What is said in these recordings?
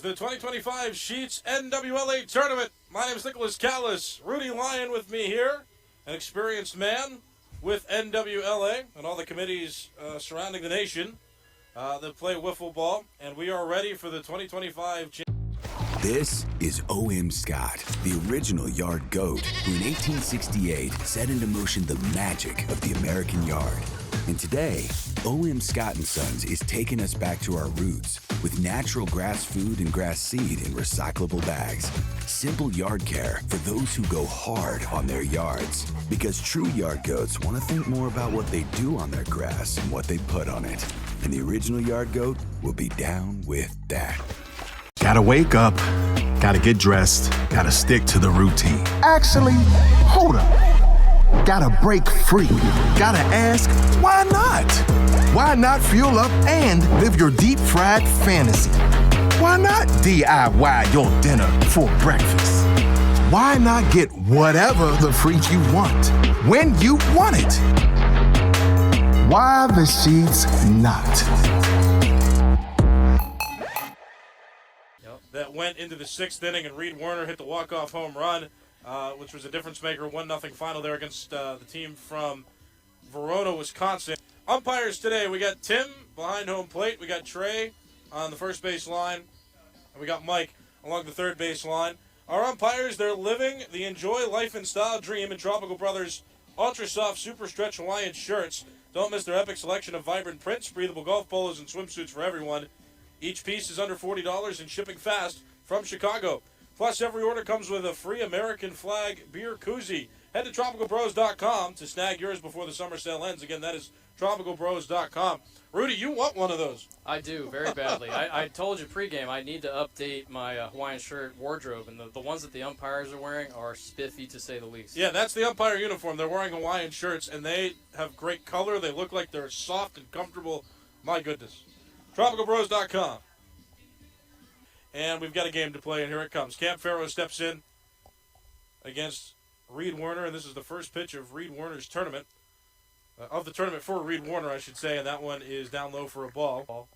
is the 2025 Sheets NWLA Tournament. My name is Nicholas Callis. Rudy Lyon with me here, an experienced man with NWLA and all the committees surrounding the nation that play wiffle ball, and we are ready for the 2025 This is O.M. Scott, the original yard goat who in 1868 set into motion the magic of the American yard. And today, O.M. Scott & Sons is taking us back to our roots with natural grass food and grass seed in recyclable bags. Simple yard care for those who go hard on their yards. Because true yard goats want to think more about what they do on their grass and what they put on it. And the original yard goat will be down with that. Gotta wake up, gotta get dressed, gotta stick to the routine. Actually, hold up. Gotta break free. Gotta ask, why not? Why not fuel up and live your deep fried fantasy? Why not DIY your dinner for breakfast? Why not get whatever the freak you want when you want it? Why the sheets not? that went into the sixth inning, and Reed Werner hit the walk-off home run, which was a difference maker, 1-0 final there against the team from Verona, Wisconsin. Umpires today, we got Tim behind home plate, we got Trey on the first base line, and we got Mike along the third base line. Our umpires, they're living the Enjoy Life and Style dream in Tropical Brothers Ultra Soft Super Stretch Hawaiian shirts. Don't miss their epic selection of vibrant prints, breathable golf polos, and swimsuits for everyone. Each piece is under $40 and shipping fast from Chicago. Plus, every order comes with a free American flag beer koozie. Head to tropicalbros.com to snag yours before the summer sale ends. Again, that is tropicalbros.com. Rudy, you want one of those. I do, very badly. I told you pregame I need to update my Hawaiian shirt wardrobe, and the ones that the umpires are wearing are spiffy, to say the least. Yeah, that's the umpire uniform. They're wearing Hawaiian shirts, and they have great color. They look like they're soft and comfortable. My goodness. tropicalbros.com. And we've got a game to play, and here it comes. Cam Farrow steps in against Reed Werner, and this is the first pitch of Reed Werner's tournament. Of the tournament for Reed Werner, I should say, and that one is down low for a ball.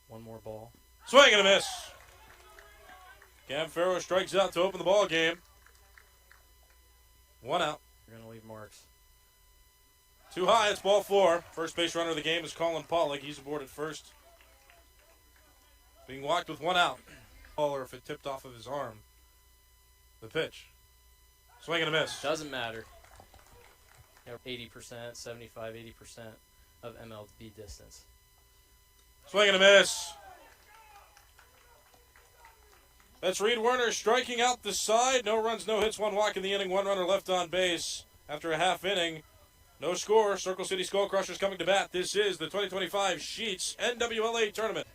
One more ball. Swing and a miss. Cam Farrow strikes out to open the ball game. One out. You're going to leave marks. Too high, it's ball four. First base runner of the game is Colin Pollock. He's aboard at first. Being walked with one out. Or if it tipped off of his arm. The pitch. Swing and a miss. Doesn't matter. 80%, 75, 80% of MLB distance. Swing and a miss. That's Reed Werner striking out the side. No runs, no hits, one walk in the inning. One runner left on base after a half inning. No score. Circle City Skull Crushers coming to bat. This is the 2025 Sheets NWLA Tournament.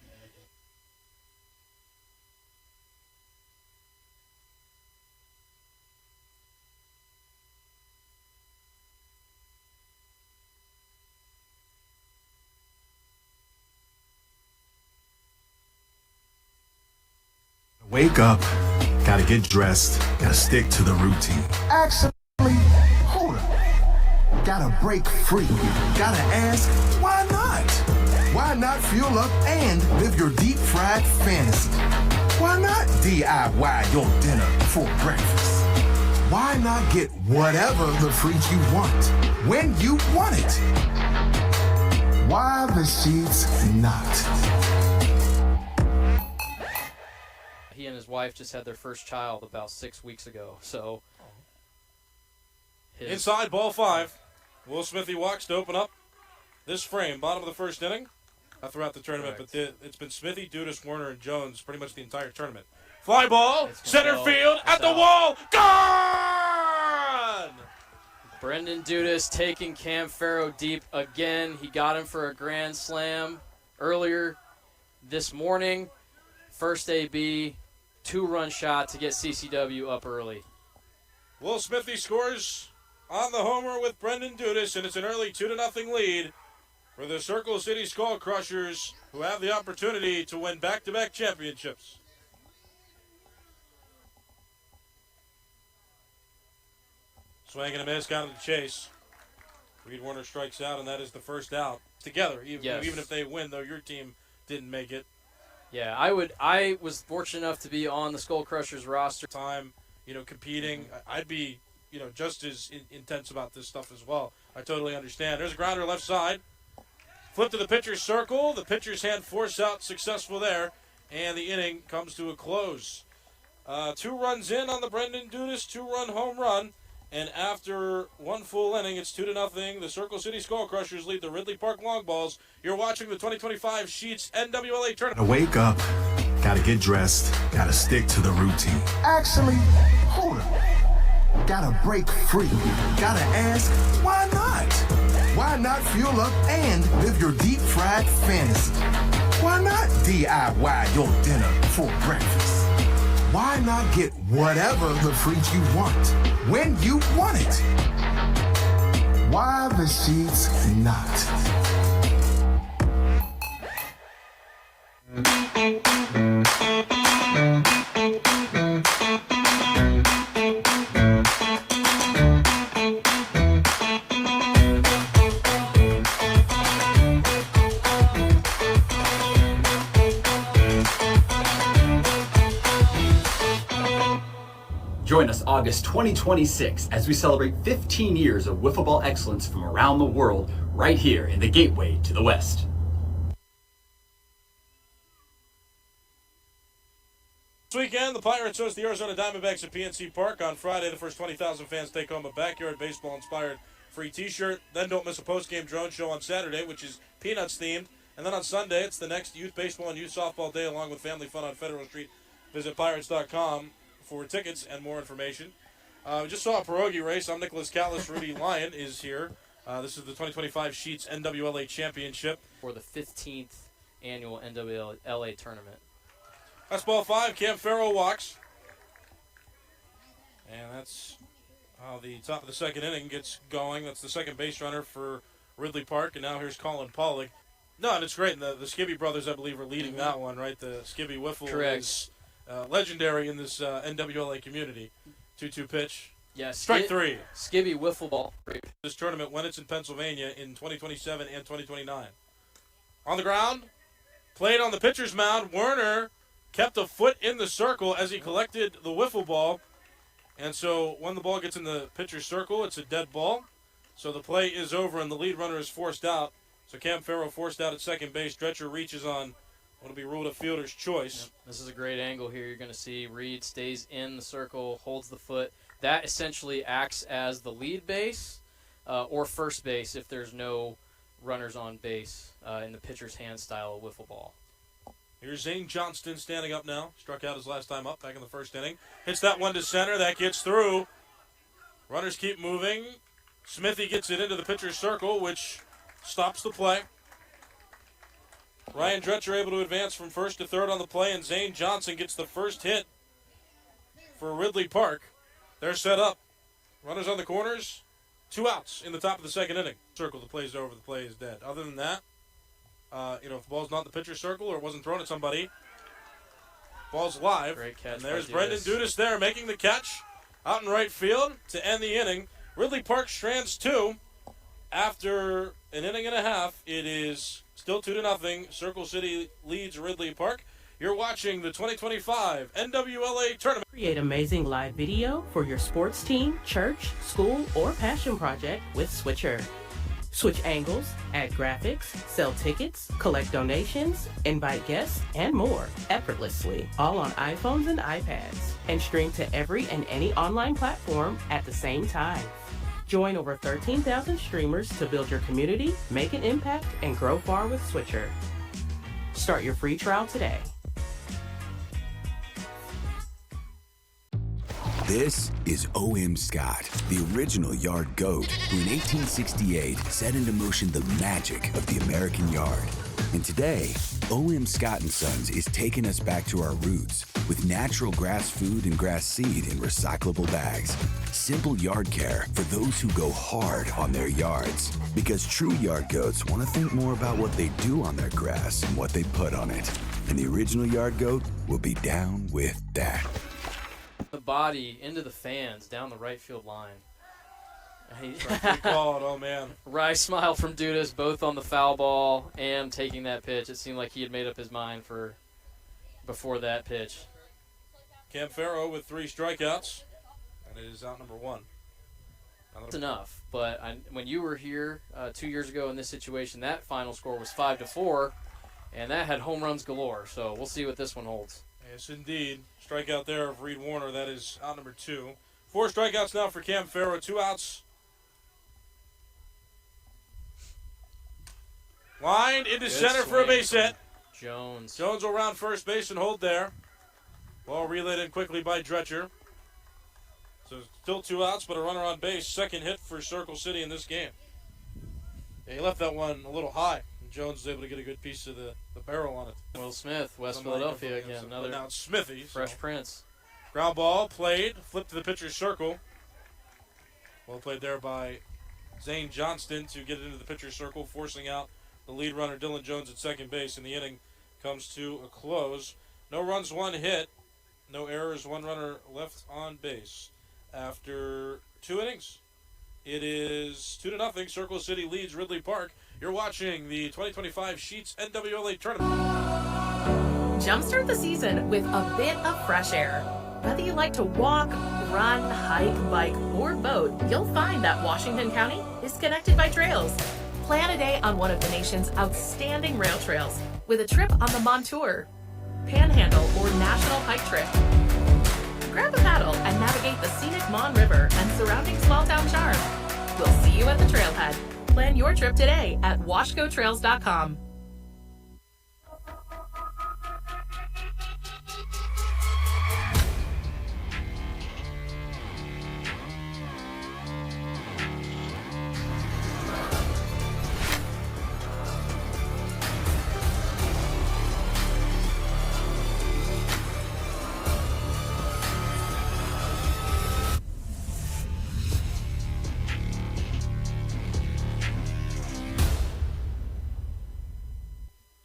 Wake up, gotta get dressed, gotta stick to the routine. Actually, hold up. Gotta break free. Gotta ask, why not? Why not fuel up and live your deep fried fantasy? Why not DIY your dinner for breakfast? Why not get whatever the freak you want when you want it? Why the sheets not? He and his wife just had their first child about 6 weeks ago, so... Inside, ball five. Will Smithy walks to open up this frame. Bottom of the first inning throughout the tournament. Correct. But it's been Smithy, Dudas, Werner, and Jones pretty much the entire tournament. Fly ball, center field, at the wall, gone! Brendan Dudas taking Cam Farrow deep again. He got him for a grand slam earlier this morning. First AB, two-run shot to get CCW up early. Will Smithy scores on the homer with Brendan Dudas, and it's an early 2-0 lead for the Circle City Skull Crushers, who have the opportunity to win back-to-back championships. Swing and a miss, got him to chase. Reed Werner strikes out, and that is the first out. Together, even if they win, though your team didn't make it. Yeah, I was fortunate enough to be on the Skull Crushers roster. Time, competing. I'd be, just as intense about this stuff as well. I totally understand. There's a grounder left side. Flip to the pitcher's circle. The pitcher's hand force out, successful there. And the inning comes to a close. 2 runs in on the Brendan Dudas 2-run home run. And after 1 full inning, it's 2-0. The Circle City Skull Crushers lead the Ridley Park Long Balls. You're watching the 2025 Sheets NWLA Gotta tournament. wake up, gotta get dressed, gotta stick to the routine. Actually, hold up. Gotta break free. Gotta ask, why not? Why not fuel up and live your deep fried fantasy? Why not DIY your dinner for breakfast? Why not get whatever the freak you want when you want it? Why the sheets not? Join us August 2026 as we celebrate 15 years of wiffle ball excellence from around the world right here in the gateway to the West. This weekend, the Pirates host the Arizona Diamondbacks at PNC Park. On Friday, the first 20,000 fans take home a backyard baseball-inspired free T-shirt. Then don't miss a post-game drone show on Saturday, which is Peanuts-themed. And then on Sunday, it's the next youth baseball and youth softball day, along with family fun on Federal Street. Visit Pirates.com for tickets and more information. We just saw a pierogi race. I'm Nicholas Callis. Rudy Lyon is here. This is the 2025 Sheets NWLA Championship. For the 15th annual NWLA tournament. That's ball 5. Cam Farrow walks. And that's how the top of the second inning gets going. That's the second base runner for Ridley Park. And now here's Colin Pollock. No, and it's great. And the Skibby brothers, I believe, are leading that one, right? The Skibby Wiffle Correct. is legendary in this NWLA community. 2-2 pitch. Yeah, Strike 3. Skibby wiffle ball. This tournament when it's in Pennsylvania in 2027 and 2029. On the ground, played on the pitcher's mound. Werner kept a foot in the circle as he collected the wiffle ball. And so when the ball gets in the pitcher's circle, it's a dead ball. So the play is over and the lead runner is forced out. So Cam Farrow forced out at second base. Dretcher reaches on what will be ruled a fielder's choice. Yep. This is a great angle here. You're going to see Reed stays in the circle, holds the foot. That essentially acts as the lead base or first base if there's no runners on base in the pitcher's hand style of wiffle ball. Here's Zane Johnston standing up now. Struck out his last time up back in the first inning. Hits that one to center. That gets through. Runners keep moving. Smithy gets it into the pitcher's circle, which stops the play. Ryan Dretcher able to advance from first to third on the play, and Zane Johnson gets the first hit for Ridley Park. They're set up. Runners on the corners. 2 outs in the top of the second inning. Circle, the play's over, the play is dead. Other than that, if the ball's not in the pitcher's circle or it wasn't thrown at somebody, ball's live. Great catch. And there's by Brendan Dudas there making the catch out in right field to end the inning. Ridley Park strands 2. After an inning and a half, it is still 2-0. Circle City leads Ridley Park. You're watching the 2025 NWLA tournament. Create amazing live video for your sports team, church, school, or passion project with Switcher. Switch angles, add graphics, sell tickets, collect donations, invite guests, and more effortlessly, all on iPhones and iPads, and stream to every and any online platform at the same time. Join over 13,000 streamers to build your community, make an impact, and grow far with Switcher. Start your free trial today. This is O.M. Scott, the original yard goat who in 1868 set into motion the magic of the American yard. And today, O.M. Scott & Sons is taking us back to our roots with natural grass food and grass seed in recyclable bags. Simple yard care for those who go hard on their yards. Because true yard goats want to think more about what they do on their grass and what they put on it. And the original yard goat will be down with that. The body into the fans down the right field line. Good call, oh man. Wry smile from Dudas, both on the foul ball and taking that pitch. It seemed like he had made up his mind for before that pitch. Cam Farrow with 3 strikeouts, and it is out number 1. That's enough, but when you were here 2 years ago in this situation, that final score was 5-4, and that had home runs galore. So we'll see what this one holds. Yes, indeed. Strikeout there of Reed Warner. That is out number 2. 4 strikeouts now for Cam Farrow. 2 outs. Lined into Good center for a swing base hit. Jones. Jones will round first base and hold there. Ball relayed in quickly by Dretcher. So still 2 outs, but a runner on base. Second hit for Circle City in this game. Yeah, he left that one a little high. And Jones was able to get a good piece of the barrel on it. Will Smith, West Philadelphia again. But Another now it's Smithy. Fresh Prince. Ground ball played, flipped to the pitcher's circle. Well played there by Zane Johnston to get it into the pitcher's circle, forcing out the lead runner Dylan Jones at second base, and the inning comes to a close. No runs, 1 hit, no errors, 1 runner left on base. After 2 innings, it is 2-0. Circle City leads Ridley Park. You're watching the 2025 Sheets NWLA tournament. Jumpstart the season with a bit of fresh air. Whether you like to walk, run, hike, bike, or boat, you'll find that Washington County is connected by trails. Plan a day on one of the nation's outstanding rail trails with a trip on the Montour, Panhandle, or National Hike Trip. Grab a paddle and navigate the scenic Mon River and surrounding small-town charm. We'll see you at the trailhead. Plan your trip today at washcotrails.com.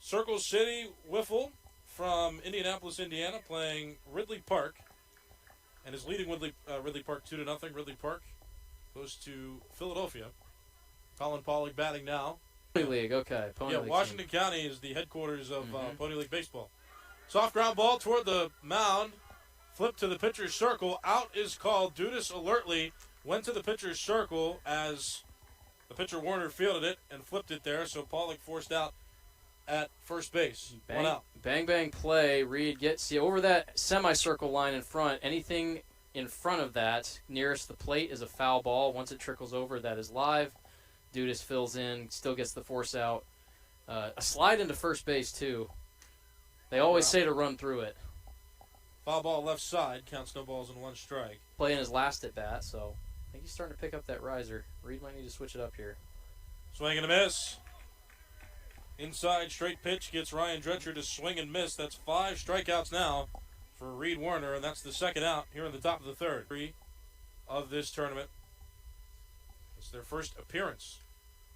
Circle City Wiffle from Indianapolis, Indiana, playing Ridley Park, and is leading Ridley Park 2-0. Ridley Park goes to Philadelphia. Colin Pollock batting now. Pony League, okay. Pony League Washington County is the headquarters of Pony League baseball. Soft ground ball toward the mound. Flip to the pitcher's circle. Out is called. Dudas alertly went to the pitcher's circle as the pitcher Warner fielded it and flipped it there, so Pollock forced out at first base. Bang, 1 out. Bang, bang, play. Reed gets you over that semicircle line in front. Anything in front of that, nearest the plate, is a foul ball. Once it trickles over, that is live. Dudas fills in, still gets the force out. A slide into first base, too. They always say to run through it. Foul ball left side. Counts no balls and 1 strike. Playing his last at bat, so I think he's starting to pick up that riser. Reed might need to switch it up here. Swing and a miss. Inside straight pitch gets Ryan Dretcher to swing and miss. That's 5 strikeouts now for Reed Warner, and that's the second out here in the top of the third. 3 of this tournament. It's their first appearance.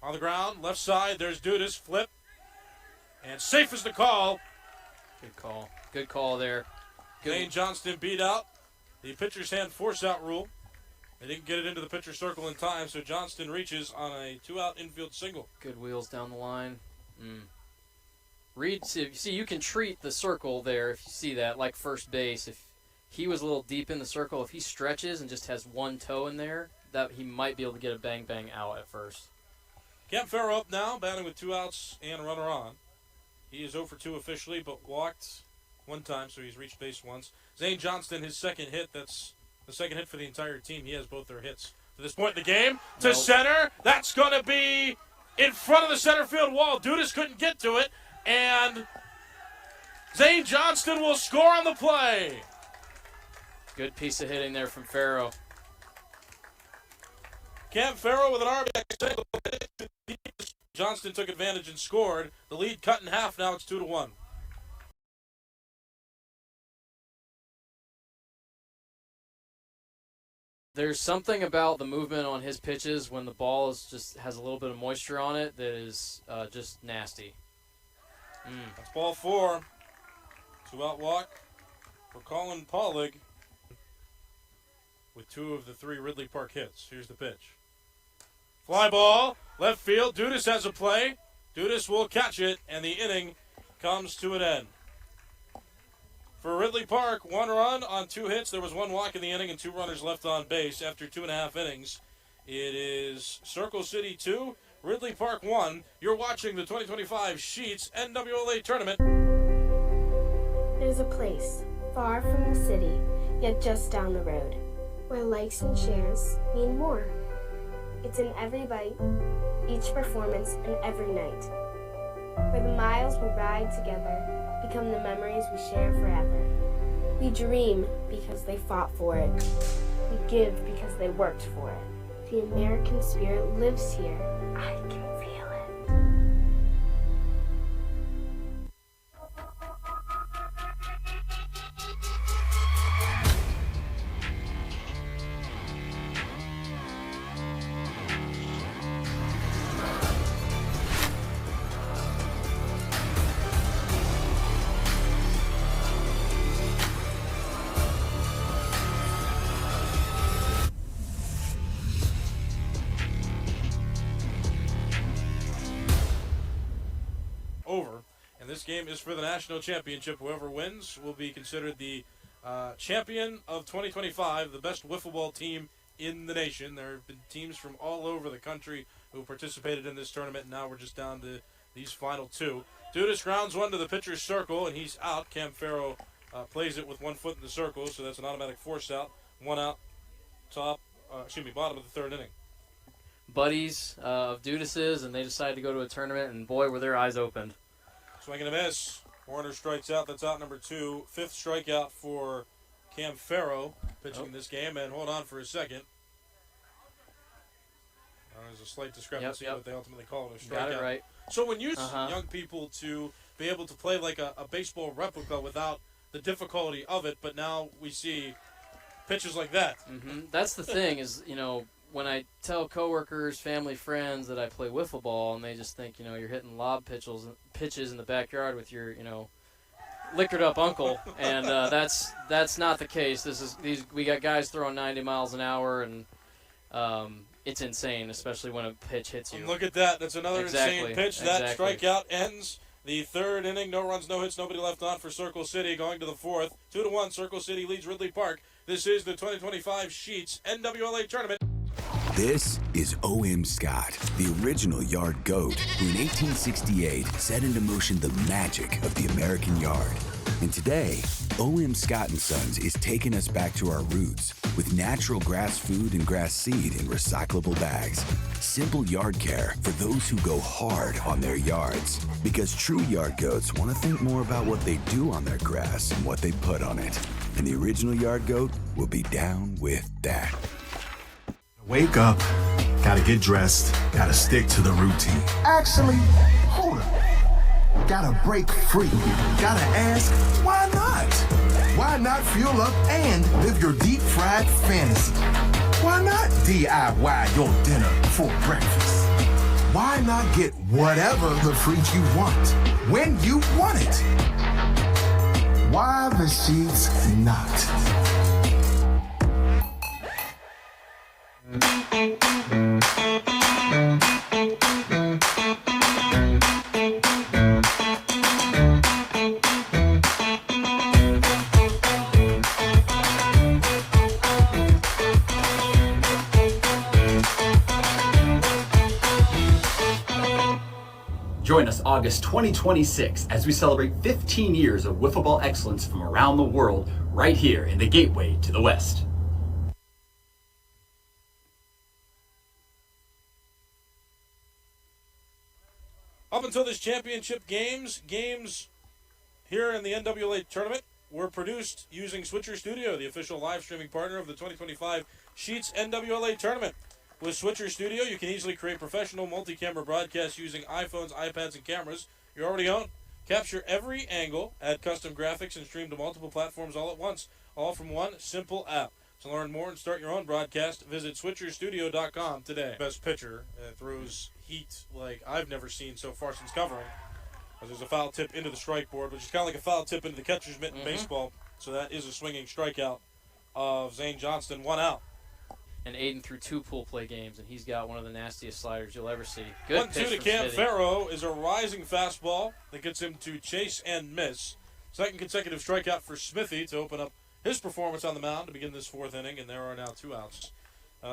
On the ground, left side, there's Dudas, flip, and safe is the call. Good call. Good call there. Zane Johnston beat out the pitcher's hand force-out rule. They didn't get it into the pitcher's circle in time, so Johnston reaches on a 2-out infield single. Good wheels down the line. Reed, see, you can treat the circle there if you see that, like first base. If he was a little deep in the circle, if he stretches and just has 1 toe in there, that he might be able to get a bang-bang out at first. Cam Farrow up now, batting with 2 outs and a runner on. He is 0 for 2 officially, but walked 1 time, so he's reached base once. Zane Johnston, his second hit. That's the second hit for the entire team. He has both their hits. To this point in the game, to center. That's going to be in front of the center field wall. Dudas couldn't get to it, and Zane Johnston will score on the play. Good piece of hitting there from Farrow. Cam Farrow with an RBI single. Johnston took advantage and scored. The lead cut in half. Now it's 2-1. There's something about the movement on his pitches when the ball is just has a little bit of moisture on it that is just nasty. That's ball 4. 2-out walk for Colin Pollock with 2 of the 3 Ridley Park hits. Here's the pitch. Fly ball, left field. Dudas has a play. Dudas will catch it, and the inning comes to an end. For Ridley Park, 1 run on 2 hits. There was 1 walk in the inning and 2 runners left on base after 2.5 innings. It is Circle City 2, Ridley Park 1. You're watching the 2025 Sheets NWLA Tournament. There's a place far from the city, yet just down the road, where likes and shares mean more. It's in every bite, each performance, and every night. Where the miles we ride together become the memories we share forever. We dream because they fought for it. We give because they worked for it. The American spirit lives here. I can feel it. Over. And this game is for the national championship. Whoever wins will be considered the champion of 2025, the best wiffle ball team in the nation. There have been teams from all over the country who participated in this tournament, and now we're just down to these final 2. Dudas grounds 1 to the pitcher's circle, and he's out. Cam Farrow plays it with 1 foot in the circle, so that's an automatic force out. 1 out, bottom of the 3rd inning. Buddies of Dudas's, and they decided to go to a tournament, and boy, were their eyes opened. Swing and a miss. Warner strikes out. That's out number 2. 5th strikeout for Cam Farrow pitching in this game. And hold on for a second. There's a slight discrepancy, but they ultimately call it a strikeout. Got it right. So when you see young people to be able to play like a baseball replica without the difficulty of it, but now we see pitches like that. Mm-hmm. That's the thing is, when I tell coworkers, family, friends that I play wiffle ball, and they just think, you're hitting lob pitches in the backyard with your, liquored up uncle, and that's not the case. We got guys throwing 90 miles an hour, and it's insane, especially when a pitch hits you. And look at that. That's another insane pitch. That strikeout ends the 3rd inning. No runs, no hits, nobody left on for Circle City. Going to the 4th. 2-1, Circle City leads Ridley Park. This is the 2025 Sheets NWLA Tournament. This is O.M. Scott, the original yard goat, who in 1868 set into motion the magic of the American yard. And today, O.M. Scott & Sons is taking us back to our roots with natural grass food and grass seed in recyclable bags. Simple yard care for those who go hard on their yards. Because true yard goats want to think more about what they do on their grass and what they put on it. And the original yard goat will be down with that. Wake up, gotta get dressed, gotta stick to the routine. Actually, hold up. Gotta break free. Gotta ask, why not? Why not fuel up and live your deep fried fantasy? Why not DIY your dinner for breakfast? Why not get whatever the freak you want when you want it? Why the Sheets not? Join us August 2026 as we celebrate 15 years of wiffle ball excellence from around the world right here in the gateway to the West. Up until this championship games here in the NWLA tournament were produced using Switcher Studio, the official live streaming partner of the 2025 Sheets NWLA tournament. With Switcher Studio, you can easily create professional multi-camera broadcasts using iPhones, iPads, and cameras you already own. Capture every angle, add custom graphics, and stream to multiple platforms all at once, all from one simple app. To learn more and start your own broadcast, visit switcherstudio.com today. Best pitcher throws heat like I've never seen so far since covering. There's a foul tip into the strike board, which is kind of like a foul tip into the catcher's mitt in baseball. So that is a swinging strikeout of Zane Johnston, 1 out. And Aiden threw 2 pool play games, and he's got one of the nastiest sliders you'll ever see. Good 1-2 pitch to from Cam Smitty. Farrow is a rising fastball that gets him to chase and miss. Second consecutive strikeout for Smithy to open up his performance on the mound to begin this fourth inning, and there are now 2 outs.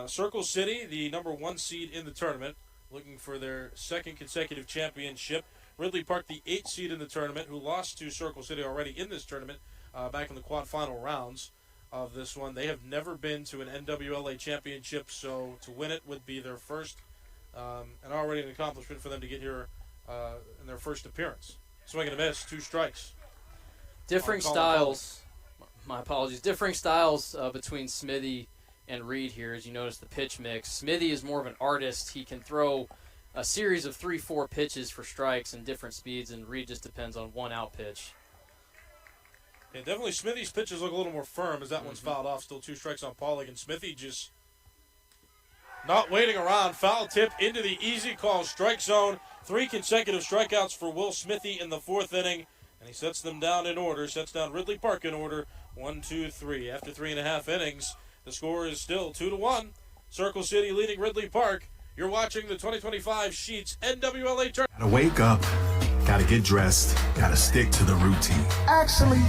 Circle City, the number 1 seed in the tournament, looking for their second consecutive championship. Ridley Park, the 8th seed in the tournament, who lost to Circle City already in this tournament back in the quarterfinal rounds of this one. They have never been to an NWLA championship, so to win it would be their first, and already an accomplishment for them to get here in their first appearance. Swing and a miss, 2 strikes. Differing styles. My apologies. Differing styles between Smithy and Reed here, as you notice the pitch mix. Smithy is more of an artist. He can throw a series of 3-4 pitches for strikes and different speeds, and Reed just depends on 1 out pitch. Yeah, definitely Smithy's pitches look a little more firm as that one's fouled off. Still 2 strikes on Pauling, and Smithy just not waiting around. Foul tip into the easy call strike zone. 3 consecutive strikeouts for Will Smithy in the 4th inning, and he sets them down in order, sets down Ridley Park in order. 1, 2, 3. After 3.5 innings, the score is still 2-1. Circle City leading Ridley Park. You're watching the 2025 Sheets NWLA tournament. Gotta wake up, gotta get dressed, gotta stick to the routine. Actually,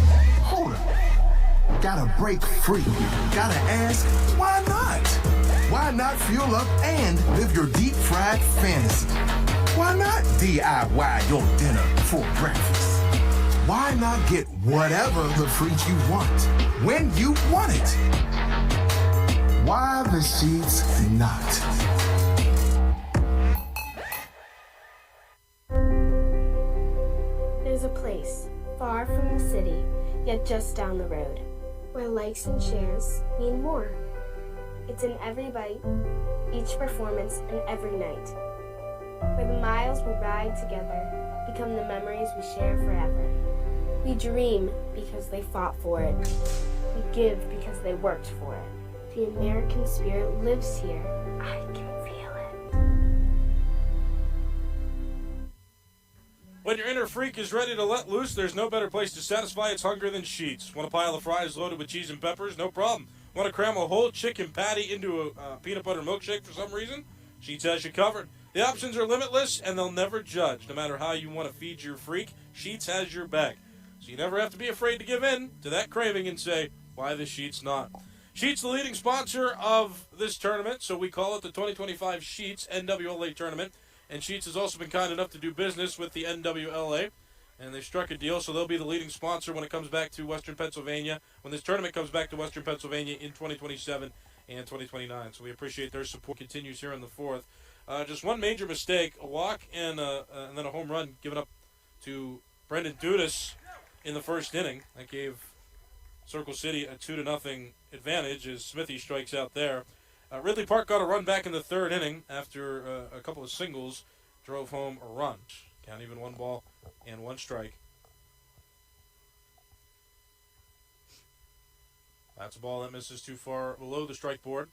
hold up. Gotta break free. Gotta ask, why not? Why not fuel up and live your deep fried fantasy? Why not DIY your dinner for breakfast? Why not get whatever the freak you want when you want it? Why the Sheets not? There's a place far from the city, yet just down the road, where likes and shares mean more. It's in every bite, each performance, and every night, where the miles we ride together become the memories we share forever. We dream because they fought for it. We give because they worked for it. The American spirit lives here. I can feel it. When your inner freak is ready to let loose, there's no better place to satisfy its hunger than Sheets. Want a pile of fries loaded with cheese and peppers? No problem. Want to cram a whole chicken patty into a peanut butter milkshake for some reason? Sheets has you covered. The options are limitless, and they'll never judge. No matter how you want to feed your freak, Sheets has your back. So you never have to be afraid to give in to that craving and say, why the Sheets not? Sheets, the leading sponsor of this tournament, so we call it the 2025 Sheets NWLA tournament. And Sheets has also been kind enough to do business with the NWLA, and they struck a deal, so they'll be the leading sponsor when it comes back to Western Pennsylvania, when this tournament comes back to Western Pennsylvania in 2027 and 2029. So we appreciate their support. Continues here in the 4th. Just one major mistake, a walk and then a home run given up to Brendan Dudas in the 1st inning. That gave Circle City a 2-0 advantage as Smithy strikes out there. Ridley Park got a run back in the 3rd inning after a couple of singles drove home a run. Count even 1 ball and 1 strike. That's a ball that misses too far below the strike board.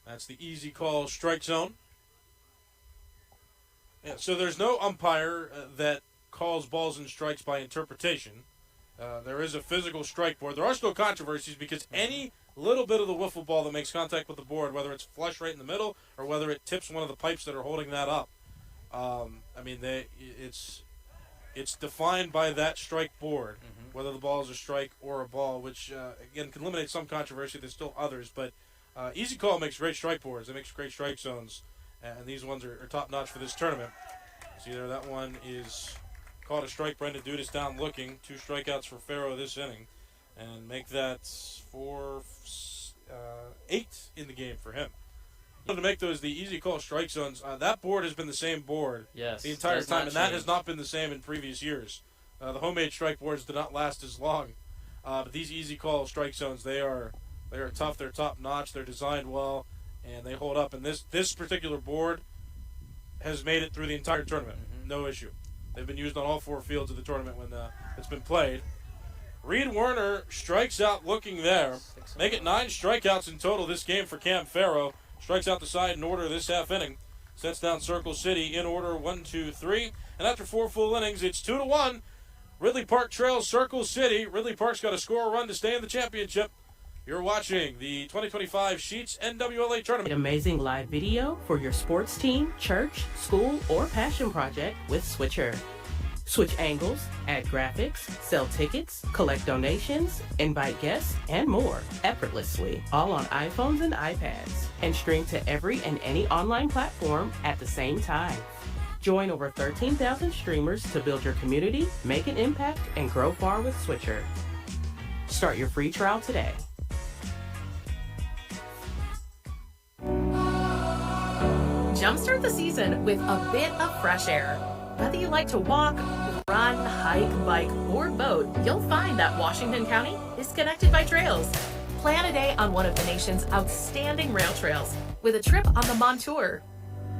That's the easy call strike zone. Yeah, so there's no umpire that calls balls and strikes by interpretation. There is a physical strike board. There are still controversies because any little bit of the wiffle ball that makes contact with the board, whether it's flush right in the middle or whether it tips one of the pipes that are holding that up, it's defined by that strike board, whether the ball is a strike or a ball, which, again, can eliminate some controversy. There's still others, but Easy Call makes great strike boards. It makes great strike zones, and these ones are top-notch for this tournament. See there, that one is caught a strike. Brendan Dudas down looking. 2 strikeouts for Farrow this inning, and make that 8 in the game for him. To make those the easy call strike zones, that board has been the same board the entire time, and that has not been the same in previous years. The homemade strike boards did not last as long, but these easy call strike zones, they are tough. They're top notch. They're designed well, and they hold up. And this particular board has made it through the entire tournament, no issue. They've been used on all 4 fields of the tournament when it's been played. Reed Werner strikes out looking there. Make it 9 strikeouts in total this game for Cam Farrow. Strikes out the side in order this half inning. Sets down Circle City in order 1, 2, 3. And after 4 full innings, it's 2-1. Ridley Park trails Circle City. Ridley Park's got to score a run to stay in the championship. You're watching the 2025 Sheets NWLA tournament. Amazing live video for your sports team, church, school, or passion project with Switcher. Switch angles, add graphics, sell tickets, collect donations, invite guests, and more effortlessly, all on iPhones and iPads, and stream to every and any online platform at the same time. Join over 13,000 streamers to build your community, make an impact, and grow far with Switcher. Start your free trial today. Jumpstart the season with a bit of fresh air. Whether you like to walk, run, hike, bike, or boat, you'll find that Washington County is connected by trails. Plan a day on one of the nation's outstanding rail trails with a trip on the Montour,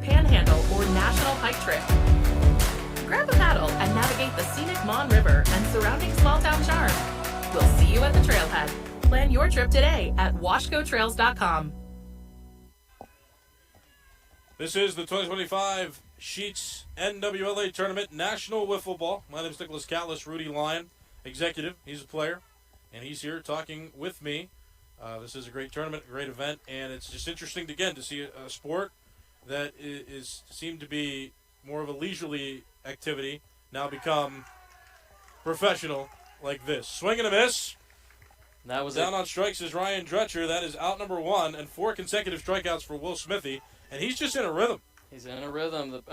Panhandle, or National Hike Trip. Grab a paddle and navigate the scenic Mon River and surrounding small town charm. We'll see you at the trailhead. Plan your trip today at washcotrails.com. This is the 2025 Sheets NWLA Tournament National Wiffle Ball. My name is Nicholas Catless, Rudy Lyon, executive. He's a player, and he's here talking with me. This is a great tournament, a great event, and it's just interesting, again, to see a sport that seemed to be more of a leisurely activity now become professional like this. Swing and a miss. That was down on strikes is Ryan Dretcher. That is out number 1, and 4 consecutive strikeouts for Will Smithy, and he's just in a rhythm. He's in a rhythm.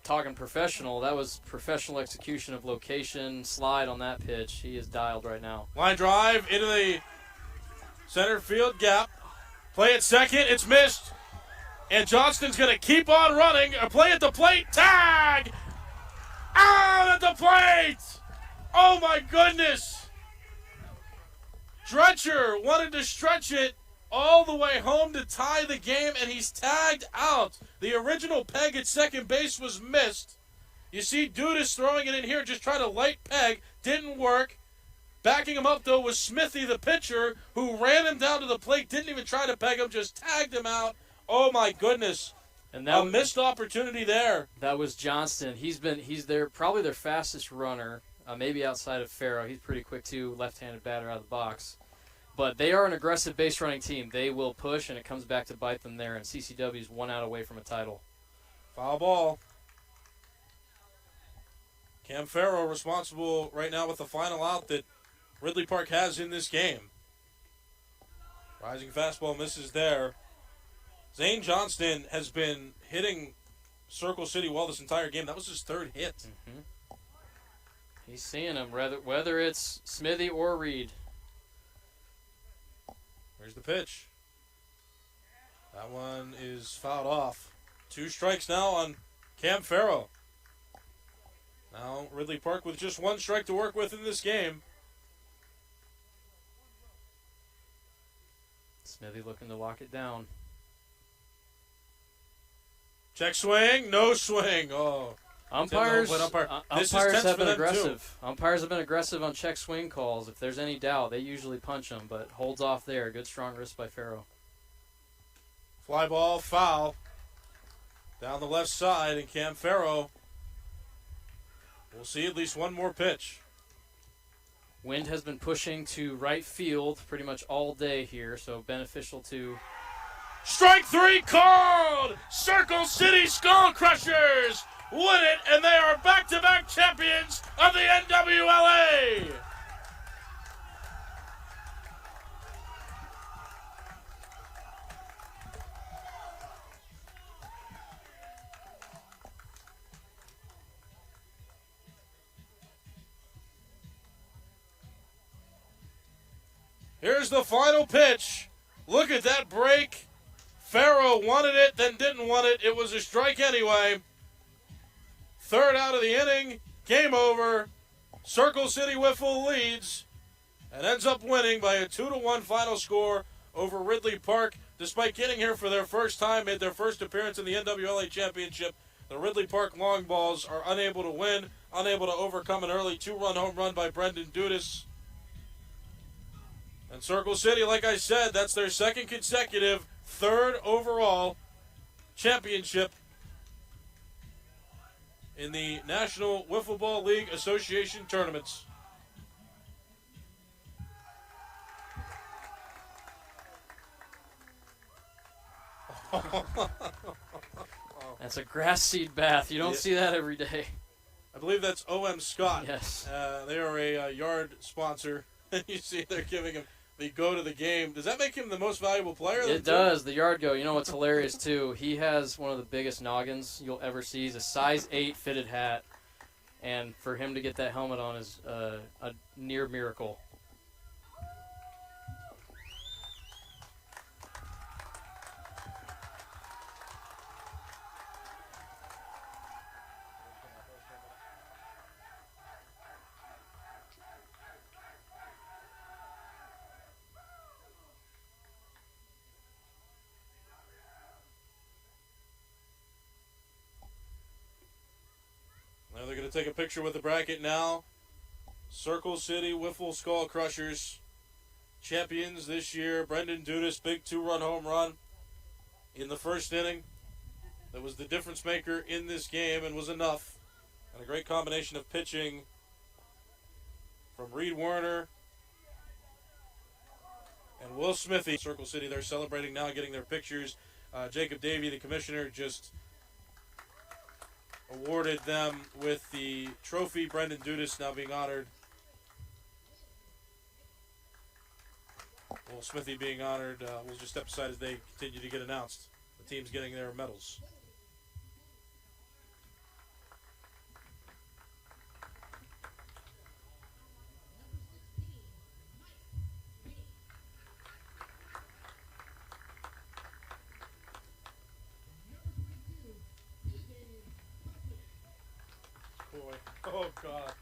Talking professional, that was professional execution of location, slide on that pitch. He is dialed right now. Line drive into the center field gap. Play at second. It's missed. And Johnston's going to keep on running. A play at the plate. Tag! Out at the plate! Oh, my goodness. Dretcher wanted to stretch it all the way home to tie the game, and he's tagged out. The original peg at second base was missed. You see Dudas throwing it in here, just trying to light peg. Didn't work. Backing him up, though, was Smithy, the pitcher, who ran him down to the plate, didn't even try to peg him, just tagged him out. Oh, my goodness. And that missed opportunity there. That was Johnston. He's probably their fastest runner, maybe outside of Farrow. He's pretty quick, too, left-handed batter out of the box. But they are an aggressive base-running team. They will push, and it comes back to bite them there. And CCW's 1 out away from a title. Foul ball. Cam Farrow responsible right now with the final out that Ridley Park has in this game. Rising fastball misses there. Zane Johnston has been hitting Circle City well this entire game. That was his 3rd hit. Mm-hmm. He's seeing them, whether it's Smithy or Reed. Here's the pitch. That one is fouled off. 2 strikes now on Cam Farrow. Now Ridley Park with just 1 strike to work with in this game. Smithy looking to lock it down. Check swing, no swing. Oh. Umpires have been aggressive. Umpires have been aggressive on check swing calls. If there's any doubt, they usually punch them, but holds off there. Good strong wrist by Farrow. Fly ball, foul. Down the left side, and Cam Farrow will see at least 1 more pitch. Wind has been pushing to right field pretty much all day here, so beneficial to... Strike 3 called! Circle City Skull Crushers win it, and they are back-to-back champions of the NWLA! Here's the final pitch. Look at that break. Farrow wanted it, then didn't want it. It was a strike anyway. 3rd out of the inning. Game over. Circle City Wiffle leads and ends up winning by a 2-1 final score over Ridley Park. Despite getting here for their first time, made their first appearance in the NWLA Championship, the Ridley Park Long Balls are unable to win, unable to overcome an early 2-run home run by Brendan Dudas. And Circle City, like I said, that's their 2nd consecutive, 3rd overall championship in the National Wiffle Ball League Association tournaments. That's a grass seed bath. You don't see that every day. believe that's OM Scott. Yes. They are a yard sponsor. You see they're giving him the go to the game. Does that make him the most valuable player? It does. The yard go. You know what's hilarious, too? He has one of the biggest noggins you'll ever see. He's a size 8 fitted hat. And for him to get that helmet on is a near miracle. Now they're going to take a picture with the bracket now. Circle City Wiffle Skull Crushers, champions this year. Brendan Dudas, big 2-run home run in the first inning. That was the difference maker in this game and was enough. And a great combination of pitching from Reed Werner and Will Smithy. Circle City, they're celebrating now, getting their pictures. Jacob Davey, the commissioner, just awarded them with the trophy. Brendan Dudas now being honored. Will Smithy being honored. We'll just step aside as they continue to get announced. The team's getting their medals. Boy. Oh, God.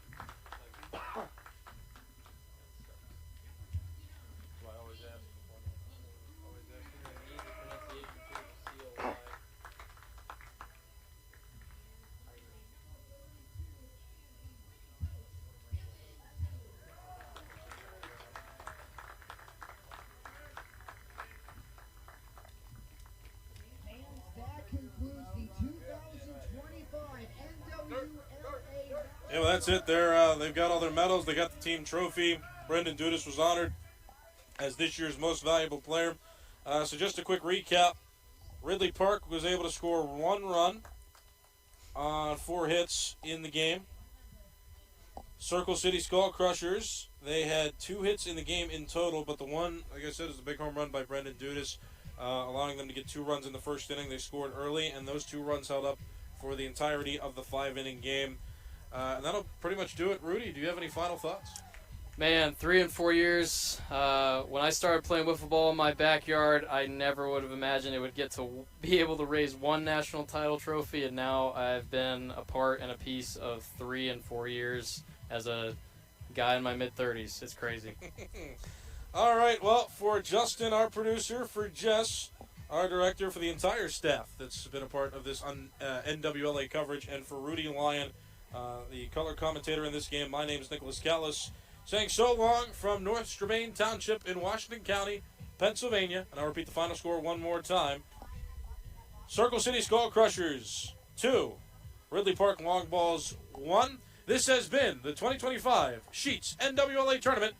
That concludes the 2025 NWLA. Yeah, well, that's it. They've got all their medals. They got the team trophy. Brendan Dudas was honored as this year's most valuable player. So just a quick recap. Ridley Park was able to score 1 run on 4 hits in the game. Circle City Skull Crushers, they had 2 hits in the game in total, but the one, like I said, is a big home run by Brendan Dudas, allowing them to get 2 runs in the first inning. They scored early, and those 2 runs held up for the entirety of the 5-inning game. And that'll pretty much do it. Rudy, do you have any final thoughts? Man, 3 and 4 years. When I started playing wiffle ball in my backyard, I never would have imagined it would get to be able to raise 1 national title trophy, and now I've been a part and a piece of 3 and 4 years as a guy in my mid-30s. It's crazy. All right, well, for Justin, our producer, for Jess, our director, for the entire staff that's been a part of this NWLA coverage, and for Rudy Lyon, the color commentator in this game, my name is Nicholas Callis, saying so long from North Strabane Township in Washington County, Pennsylvania. And I'll repeat the final score one more time. Circle City Skull Crushers 2, Ridley Park Long Balls 1. This has been the 2025 Sheets NWLA Tournament